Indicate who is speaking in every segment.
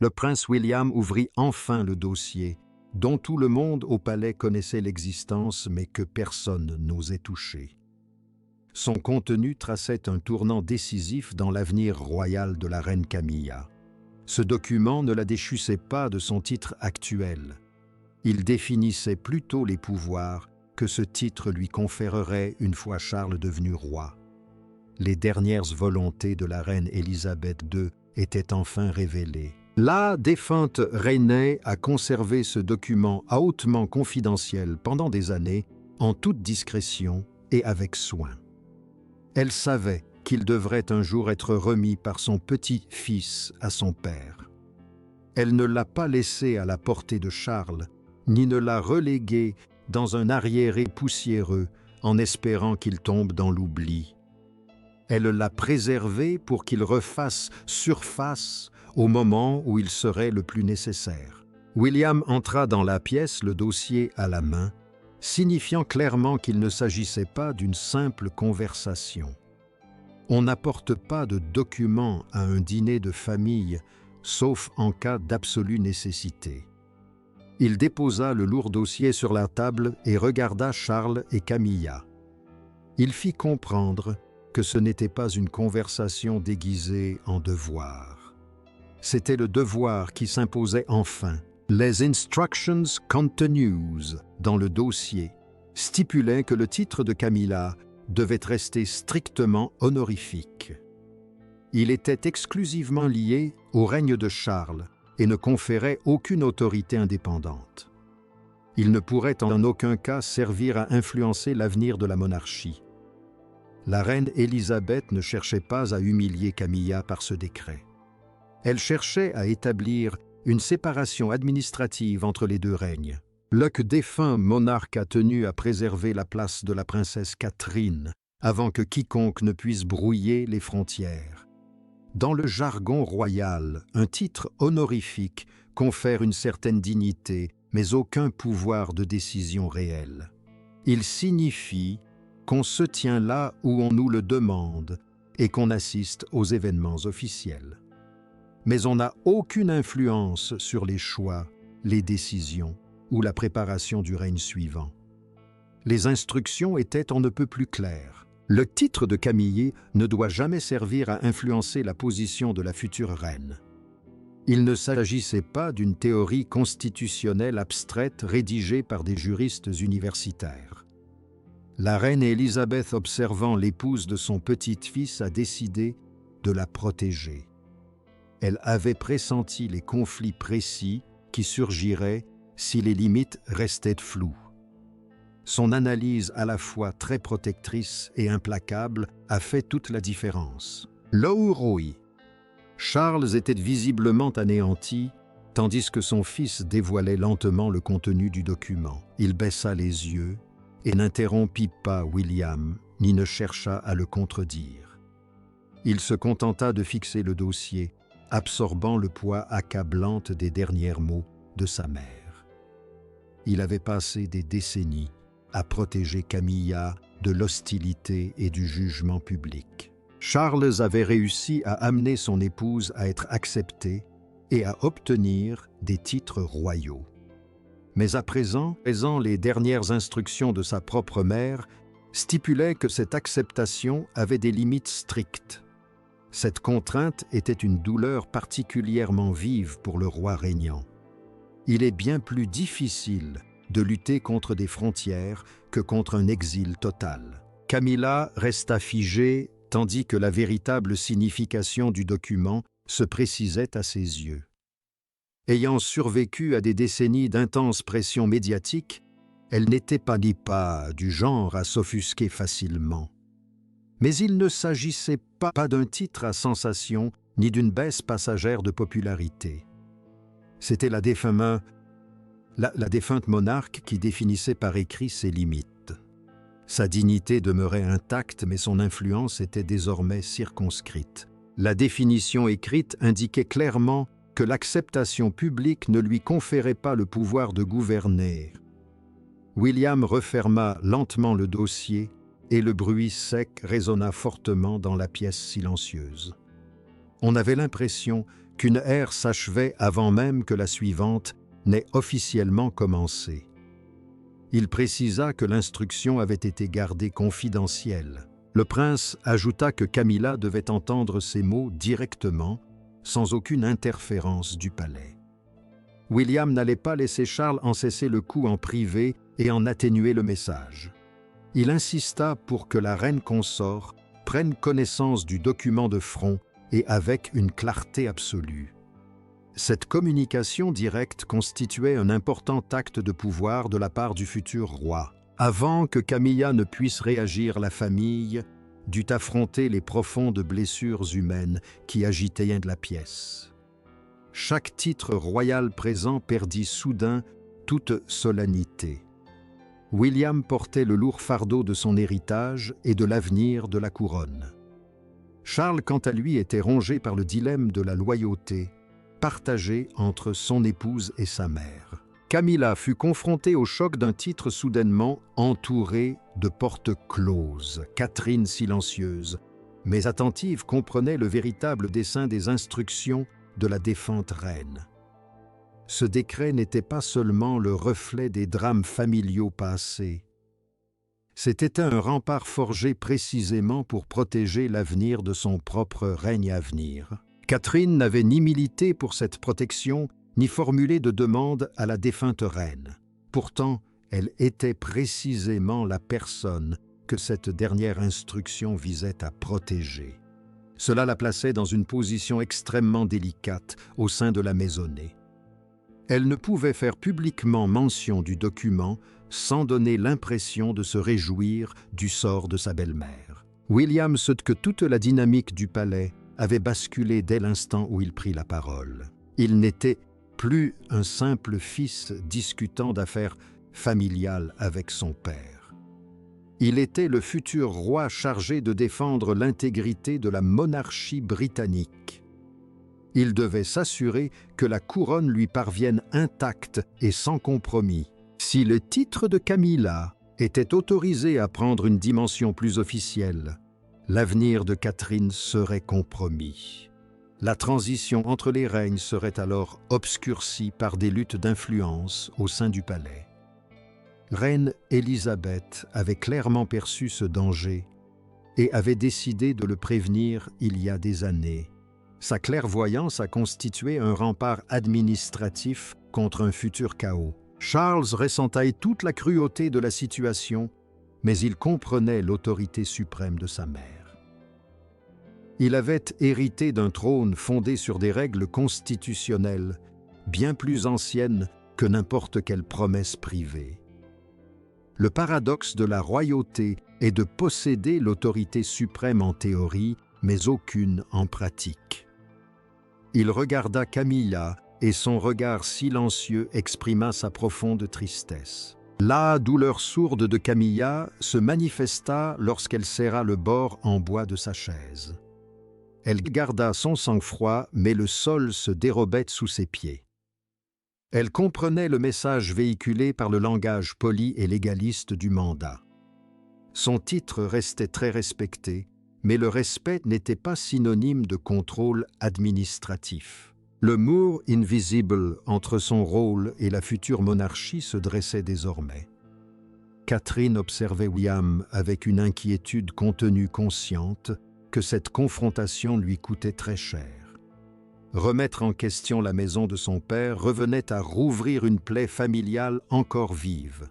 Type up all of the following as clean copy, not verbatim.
Speaker 1: Le prince William ouvrit enfin le dossier, dont tout le monde au palais connaissait l'existence mais que personne n'osait toucher. Son contenu traçait un tournant décisif dans l'avenir royal de la reine Camilla. Ce document ne la déchussait pas de son titre actuel. Il définissait plutôt les pouvoirs que ce titre lui conférerait une fois Charles devenu roi. Les dernières volontés de la reine Élisabeth II étaient enfin révélées. La défunte Renée a conservé ce document hautement confidentiel pendant des années, en toute discrétion et avec soin. Elle savait qu'il devrait un jour être remis par son petit-fils à son père. Elle ne l'a pas laissé à la portée de Charles, ni ne l'a relégué dans un arriéré poussiéreux en espérant qu'il tombe dans l'oubli. Elle l'a préservé pour qu'il refasse surface au moment où il serait le plus nécessaire. William entra dans la pièce, le dossier à la main, signifiant clairement qu'il ne s'agissait pas d'une simple conversation. On n'apporte pas de documents à un dîner de famille, sauf en cas d'absolue nécessité. Il déposa le lourd dossier sur la table et regarda Charles et Camilla. Il fit comprendre que ce n'était pas une conversation déguisée en devoir. C'était le devoir qui s'imposait enfin. Les instructions continues dans le dossier stipulaient que le titre de Camilla devait rester strictement honorifique. Il était exclusivement lié au règne de Charles et ne conférait aucune autorité indépendante. Il ne pourrait en aucun cas servir à influencer l'avenir de la monarchie. La reine Élisabeth ne cherchait pas à humilier Camilla par ce décret. Elle cherchait à établir une séparation administrative entre les deux règnes. Le défunt monarque a tenu à préserver la place de la princesse Catherine avant que quiconque ne puisse brouiller les frontières. Dans le jargon royal, un titre honorifique confère une certaine dignité, mais aucun pouvoir de décision réel. Il signifie qu'on se tient là où on nous le demande et qu'on assiste aux événements officiels. Mais on n'a aucune influence sur les choix, les décisions ou la préparation du règne suivant. Les instructions étaient on ne peut plus claires. Le titre de Camille ne doit jamais servir à influencer la position de la future reine. Il ne s'agissait pas d'une théorie constitutionnelle abstraite rédigée par des juristes universitaires. La reine Élisabeth, observant l'épouse de son petit-fils, a décidé de la protéger. Elle avait pressenti les conflits précis qui surgiraient si les limites restaient floues. Son analyse à la fois très protectrice et implacable a fait toute la différence. L'Auroi. Charles était visiblement anéanti, tandis que son fils dévoilait lentement le contenu du document. Il baissa les yeux et n'interrompit pas William, ni ne chercha à le contredire. Il se contenta de fixer le dossier, absorbant le poids accablant des derniers mots de sa mère. Il avait passé des décennies à protéger Camilla de l'hostilité et du jugement public. Charles avait réussi à amener son épouse à être acceptée et à obtenir des titres royaux. Mais à présent, les dernières instructions de sa propre mère stipulaient que cette acceptation avait des limites strictes. Cette contrainte était une douleur particulièrement vive pour le roi régnant. Il est bien plus difficile de lutter contre des frontières que contre un exil total. Camilla resta figée, tandis que la véritable signification du document se précisait à ses yeux. Ayant survécu à des décennies d'intenses pressions médiatiques, elle n'était pas du genre à s'offusquer facilement. Mais il ne s'agissait pas d'un titre à sensation ni d'une baisse passagère de popularité. C'était la défunte monarque qui définissait par écrit ses limites. Sa dignité demeurait intacte, mais son influence était désormais circonscrite. La définition écrite indiquait clairement que l'acceptation publique ne lui conférait pas le pouvoir de gouverner. William referma lentement le dossier et le bruit sec résonna fortement dans la pièce silencieuse. On avait l'impression qu'une ère s'achevait avant même que la suivante n'ait officiellement commencé. Il précisa que l'instruction avait été gardée confidentielle. Le prince ajouta que Camilla devait entendre ces mots directement, sans aucune interférence du palais. William n'allait pas laisser Charles en cesser le coup en privé et en atténuer le message. Il insista pour que la reine consort prenne connaissance du document de front et avec une clarté absolue. Cette communication directe constituait un important acte de pouvoir de la part du futur roi. Avant que Camilla ne puisse réagir, la famille dut affronter les profondes blessures humaines qui agitaient la pièce. Chaque titre royal présent perdit soudain toute solennité. William portait le lourd fardeau de son héritage et de l'avenir de la couronne. Charles, quant à lui, était rongé par le dilemme de la loyauté, partagé entre son épouse et sa mère. Camilla fut confrontée au choc d'un titre soudainement entouré de portes closes. Catherine, silencieuse, mais attentive, comprenait le véritable dessein des instructions de la défunte reine. Ce décret n'était pas seulement le reflet des drames familiaux passés. C'était un rempart forgé précisément pour protéger l'avenir de son propre règne à venir. Catherine n'avait ni milité pour cette protection, ni formulé de demande à la défunte reine. Pourtant, elle était précisément la personne que cette dernière instruction visait à protéger. Cela la plaçait dans une position extrêmement délicate au sein de la maisonnée. Elle ne pouvait faire publiquement mention du document sans donner l'impression de se réjouir du sort de sa belle-mère. William sut que toute la dynamique du palais avait basculé dès l'instant où il prit la parole. Il n'était plus un simple fils discutant d'affaires familiales avec son père. Il était le futur roi chargé de défendre l'intégrité de la monarchie britannique. Il devait s'assurer que la couronne lui parvienne intacte et sans compromis. Si le titre de Camilla était autorisé à prendre une dimension plus officielle, l'avenir de Catherine serait compromis. La transition entre les règnes serait alors obscurcie par des luttes d'influence au sein du palais. Reine Élisabeth avait clairement perçu ce danger et avait décidé de le prévenir il y a des années. Sa clairvoyance a constitué un rempart administratif contre un futur chaos. Charles ressentait toute la cruauté de la situation, mais il comprenait l'autorité suprême de sa mère. Il avait hérité d'un trône fondé sur des règles constitutionnelles, bien plus anciennes que n'importe quelle promesse privée. Le paradoxe de la royauté est de posséder l'autorité suprême en théorie, mais aucune en pratique. Il regarda Camilla et son regard silencieux exprima sa profonde tristesse. La douleur sourde de Camilla se manifesta lorsqu'elle serra le bord en bois de sa chaise. Elle garda son sang-froid, mais le sol se dérobait sous ses pieds. Elle comprenait le message véhiculé par le langage poli et légaliste du mandat. Son titre restait très respecté, mais le respect n'était pas synonyme de contrôle administratif. Le mur invisible entre son rôle et la future monarchie se dressait désormais. Catherine observait William avec une inquiétude contenue consciente que cette confrontation lui coûtait très cher. Remettre en question la maison de son père revenait à rouvrir une plaie familiale encore vive.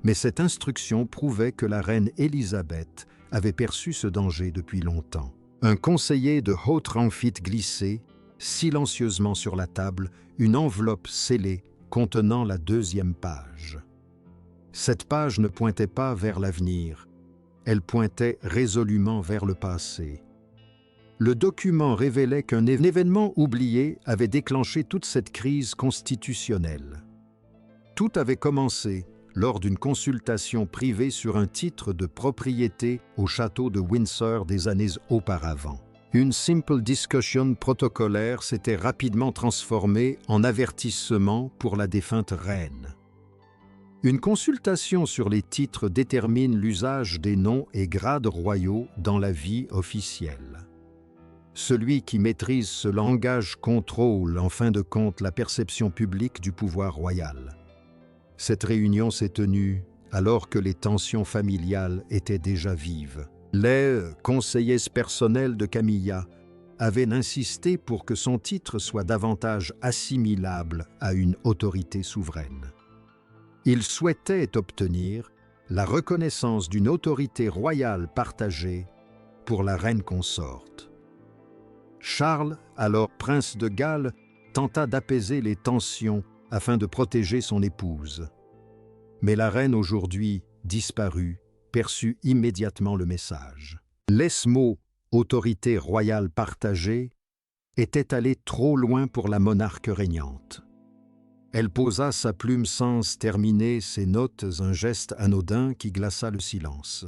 Speaker 1: Mais cette instruction prouvait que la reine Élisabeth avait perçu ce danger depuis longtemps. Un conseiller de haut rang fit glisser, silencieusement sur la table, une enveloppe scellée contenant la 2e page. Cette page ne pointait pas vers l'avenir, elle pointait résolument vers le passé. Le document révélait qu'un événement oublié avait déclenché toute cette crise constitutionnelle. Tout avait commencé lors d'une consultation privée sur un titre de propriété au château de Windsor des années auparavant. Une simple discussion protocolaire s'était rapidement transformée en avertissement pour la défunte reine. Une consultation sur les titres détermine l'usage des noms et grades royaux dans la vie officielle. Celui qui maîtrise ce langage contrôle, en fin de compte, la perception publique du pouvoir royal. Cette réunion s'est tenue alors que les tensions familiales étaient déjà vives. Les conseillers personnels de Camilla avaient insisté pour que son titre soit davantage assimilable à une autorité souveraine. Ils souhaitaient obtenir la reconnaissance d'une autorité royale partagée pour la reine consorte. Charles, alors prince de Galles, tenta d'apaiser les tensions afin de protéger son épouse. Mais la reine, aujourd'hui disparue, perçut immédiatement le message. L'ESMO, autorité royale partagée, était allée trop loin pour la monarque régnante. Elle posa sa plume sans terminer ses notes, un geste anodin qui glaça le silence.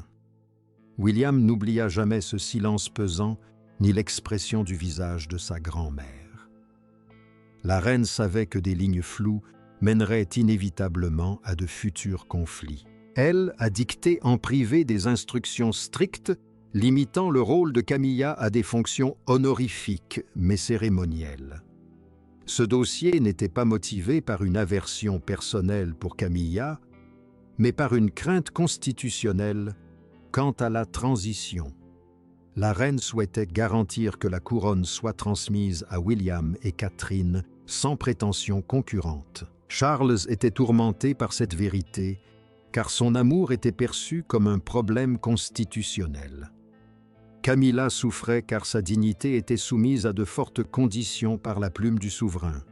Speaker 1: William n'oublia jamais ce silence pesant, ni l'expression du visage de sa grand-mère. La reine savait que des lignes floues mèneraient inévitablement à de futurs conflits. Elle a dicté en privé des instructions strictes, limitant le rôle de Camilla à des fonctions honorifiques mais cérémonielles. Ce dossier n'était pas motivé par une aversion personnelle pour Camilla, mais par une crainte constitutionnelle quant à la transition. La reine souhaitait garantir que la couronne soit transmise à William et Catherine sans prétention concurrente. Charles était tourmenté par cette vérité, car son amour était perçu comme un problème constitutionnel. Camilla souffrait car sa dignité était soumise à de fortes conditions par la plume du souverain.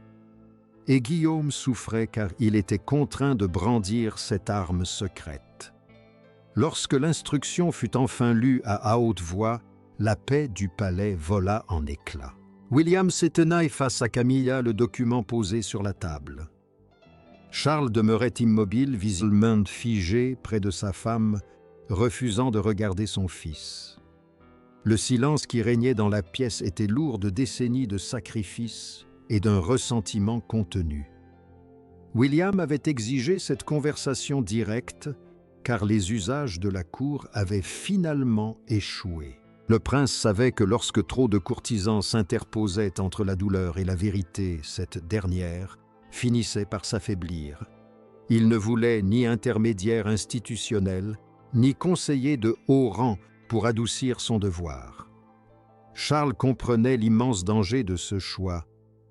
Speaker 1: Et Guillaume souffrait car il était contraint de brandir cette arme secrète. Lorsque l'instruction fut enfin lue à haute voix, la paix du palais vola en éclats. William s'étenaille face à Camilla, le document posé sur la table. Charles demeurait immobile, visiblement figé près de sa femme, refusant de regarder son fils. Le silence qui régnait dans la pièce était lourd de décennies de sacrifices et d'un ressentiment contenu. William avait exigé cette conversation directe, car les usages de la cour avaient finalement échoué. Le prince savait que lorsque trop de courtisans s'interposaient entre la douleur et la vérité, cette dernière finissait par s'affaiblir. Il ne voulait ni intermédiaire institutionnel, ni conseiller de haut rang pour adoucir son devoir. Charles comprenait l'immense danger de ce choix,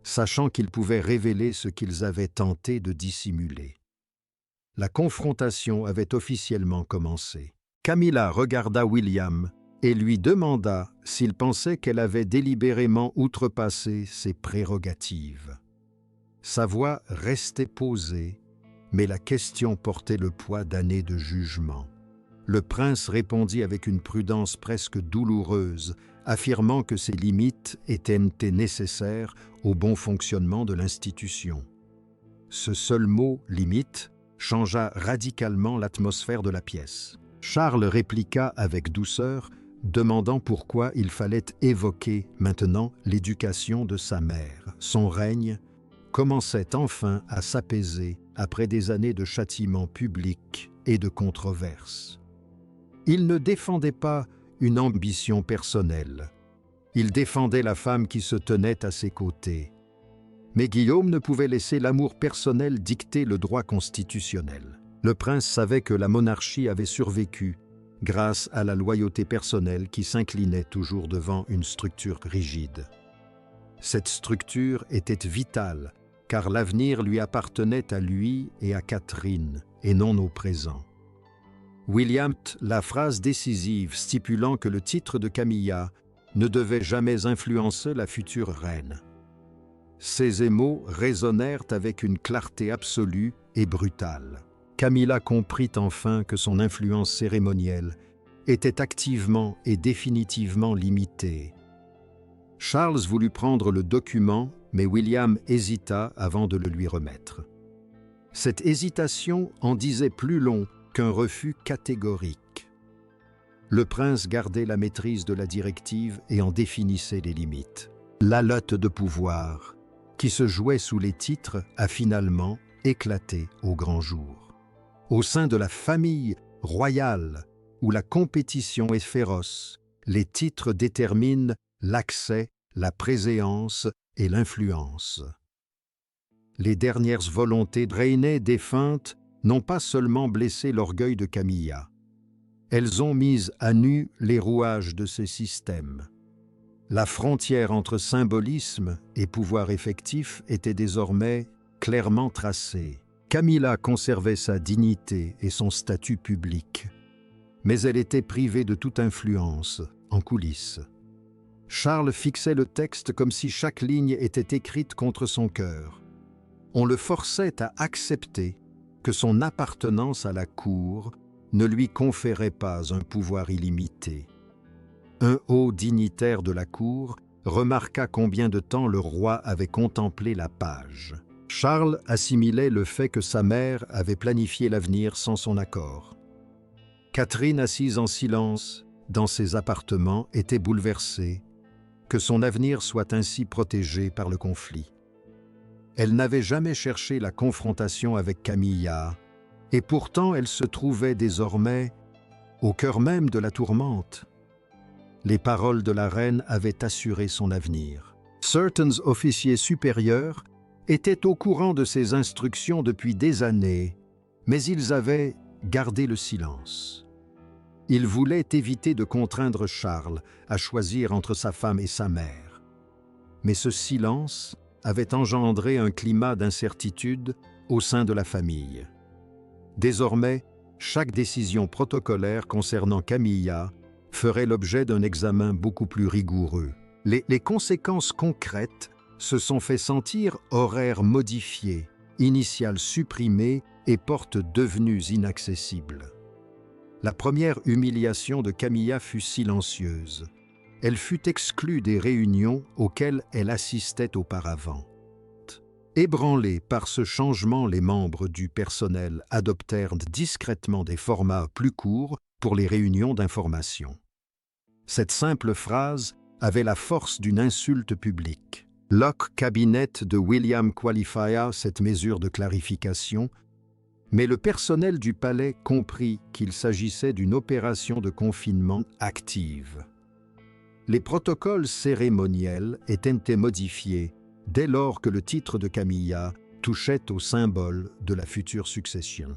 Speaker 1: sachant qu'il pouvait révéler ce qu'ils avaient tenté de dissimuler. La confrontation avait officiellement commencé. Camilla regarda William et lui demanda s'il pensait qu'elle avait délibérément outrepassé ses prérogatives. Sa voix restait posée, mais la question portait le poids d'années de jugement. Le prince répondit avec une prudence presque douloureuse, affirmant que ces limites étaient nécessaires au bon fonctionnement de l'institution. Ce seul mot « limite » changea radicalement l'atmosphère de la pièce. Charles répliqua avec douceur, demandant pourquoi il fallait évoquer maintenant l'éducation de sa mère. Son règne commençait enfin à s'apaiser après des années de châtiments publics et de controverses. Il ne défendait pas une ambition personnelle. Il défendait la femme qui se tenait à ses côtés. Mais Guillaume ne pouvait laisser l'amour personnel dicter le droit constitutionnel. Le prince savait que la monarchie avait survécu grâce à la loyauté personnelle qui s'inclinait toujours devant une structure rigide. Cette structure était vitale, car l'avenir lui appartenait à lui et à Catherine, et non au présent. William, la phrase décisive stipulant que le titre de Camilla ne devait jamais influencer la future reine. Ces mots résonnèrent avec une clarté absolue et brutale. Camilla comprit enfin que son influence cérémonielle était activement et définitivement limitée. Charles voulut prendre le document, mais William hésita avant de le lui remettre. Cette hésitation en disait plus long qu'un refus catégorique. Le prince gardait la maîtrise de la directive et en définissait les limites. La lutte de pouvoir, qui se jouait sous les titres, a finalement éclaté au grand jour. Au sein de la famille royale, où la compétition est féroce, les titres déterminent l'accès la préséance et l'influence. Les dernières volontés drainées défuntes n'ont pas seulement blessé l'orgueil de Camilla. Elles ont mis à nu les rouages de ce système. La frontière entre symbolisme et pouvoir effectif était désormais clairement tracée. Camilla conservait sa dignité et son statut public, mais elle était privée de toute influence en coulisses. Charles fixait le texte comme si chaque ligne était écrite contre son cœur. On le forçait à accepter que son appartenance à la cour ne lui conférait pas un pouvoir illimité. Un haut dignitaire de la cour remarqua combien de temps le roi avait contemplé la page. Charles assimilait le fait que sa mère avait planifié l'avenir sans son accord. Catherine, assise en silence dans ses appartements, était bouleversée que son avenir soit ainsi protégé par le conflit. Elle n'avait jamais cherché la confrontation avec Camilla, et pourtant elle se trouvait désormais au cœur même de la tourmente. Les paroles de la reine avaient assuré son avenir. Certains officiers supérieurs étaient au courant de ces instructions depuis des années, mais ils avaient gardé le silence. Ils voulaient éviter de contraindre Charles à choisir entre sa femme et sa mère. Mais ce silence avait engendré un climat d'incertitude au sein de la famille. Désormais, chaque décision protocolaire concernant Camilla ferait l'objet d'un examen beaucoup plus rigoureux. Les conséquences concrètes se sont fait sentir: horaires modifiés, initiales supprimées et portes devenues inaccessibles. La première humiliation de Camilla fut silencieuse. Elle fut exclue des réunions auxquelles elle assistait auparavant. Ébranlés par ce changement, les membres du personnel adoptèrent discrètement des formats plus courts pour les réunions d'information. Cette simple phrase avait la force d'une insulte publique. Locke Cabinet de William qualifia cette mesure de clarification, mais le personnel du palais comprit qu'il s'agissait d'une opération de confinement active. Les protocoles cérémoniels étaient modifiés dès lors que le titre de Camilla touchait au symbole de la future succession.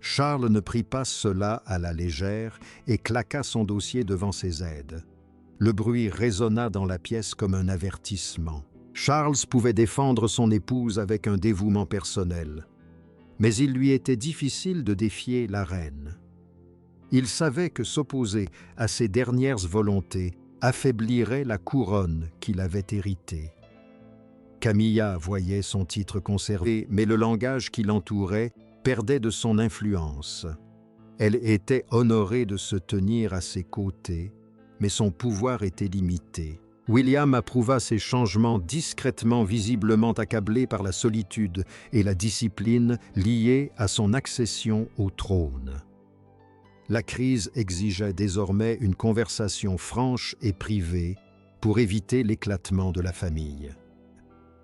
Speaker 1: Charles ne prit pas cela à la légère et claqua son dossier devant ses aides. Le bruit résonna dans la pièce comme un avertissement. Charles pouvait défendre son épouse avec un dévouement personnel, mais il lui était difficile de défier la reine. Il savait que s'opposer à ses dernières volontés affaiblirait la couronne qu'il avait héritée. Camilla voyait son titre conservé, mais le langage qui l'entourait perdait de son influence. Elle était honorée de se tenir à ses côtés, mais son pouvoir était limité. William approuva ces changements discrètement, visiblement accablé par la solitude et la discipline liées à son accession au trône. La crise exigeait désormais une conversation franche et privée pour éviter l'éclatement de la famille.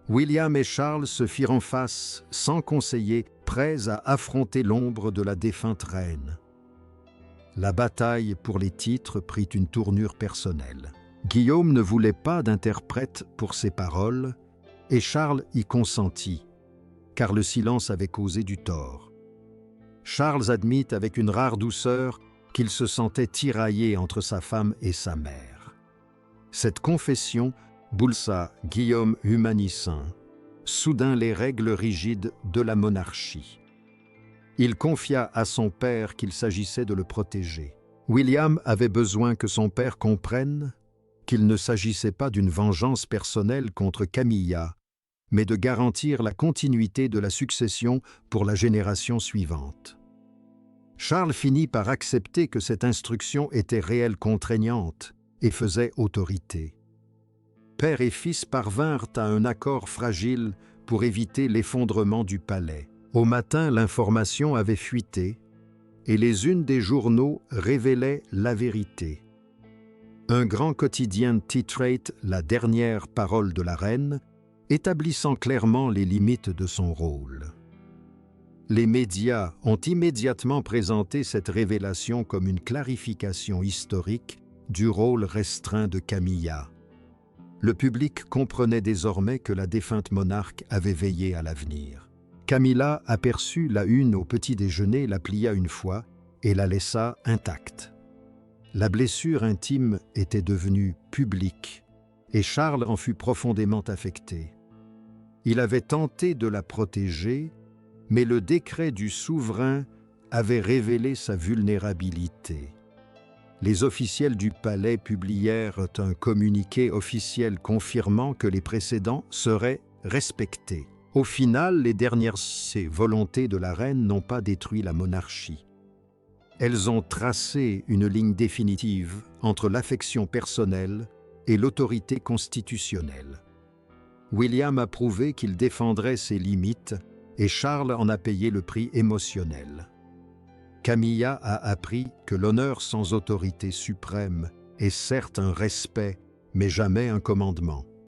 Speaker 1: William et Charles se firent en face, sans conseiller, prêts à affronter l'ombre de la défunte reine. La bataille pour les titres prit une tournure personnelle. Guillaume ne voulait pas d'interprète pour ses paroles, et Charles y consentit, car le silence avait causé du tort. Charles admit avec une rare douceur qu'il se sentait tiraillé entre sa femme et sa mère. Cette confession bouleversa Guillaume humanisant, soudain les règles rigides de la monarchie. Il confia à son père qu'il s'agissait de le protéger. William avait besoin que son père comprenne qu'il ne s'agissait pas d'une vengeance personnelle contre Camilla, mais de garantir la continuité de la succession pour la génération suivante. Charles finit par accepter que cette instruction était réelle contraignante et faisait autorité. Père et fils parvinrent à un accord fragile pour éviter l'effondrement du palais. Au matin, l'information avait fuité et les unes des journaux révélaient la vérité. Un grand quotidien titrait la dernière parole de la reine, établissant clairement les limites de son rôle. Les médias ont immédiatement présenté cette révélation comme une clarification historique du rôle restreint de Camilla. Le public comprenait désormais que la défunte monarque avait veillé à l'avenir. Camilla aperçut la une au petit déjeuner, la plia une fois et la laissa intacte. La blessure intime était devenue publique et Charles en fut profondément affecté. Il avait tenté de la protéger, mais le décret du souverain avait révélé sa vulnérabilité. Les officiels du palais publièrent un communiqué officiel confirmant que les précédents seraient respectés. Au final, les dernières volontés de la reine n'ont pas détruit la monarchie. Elles ont tracé une ligne définitive entre l'affection personnelle et l'autorité constitutionnelle. William a prouvé qu'il défendrait ses limites et Charles en a payé le prix émotionnel. Camilla a appris que l'honneur sans autorité suprême est certes un respect, mais jamais un commandement.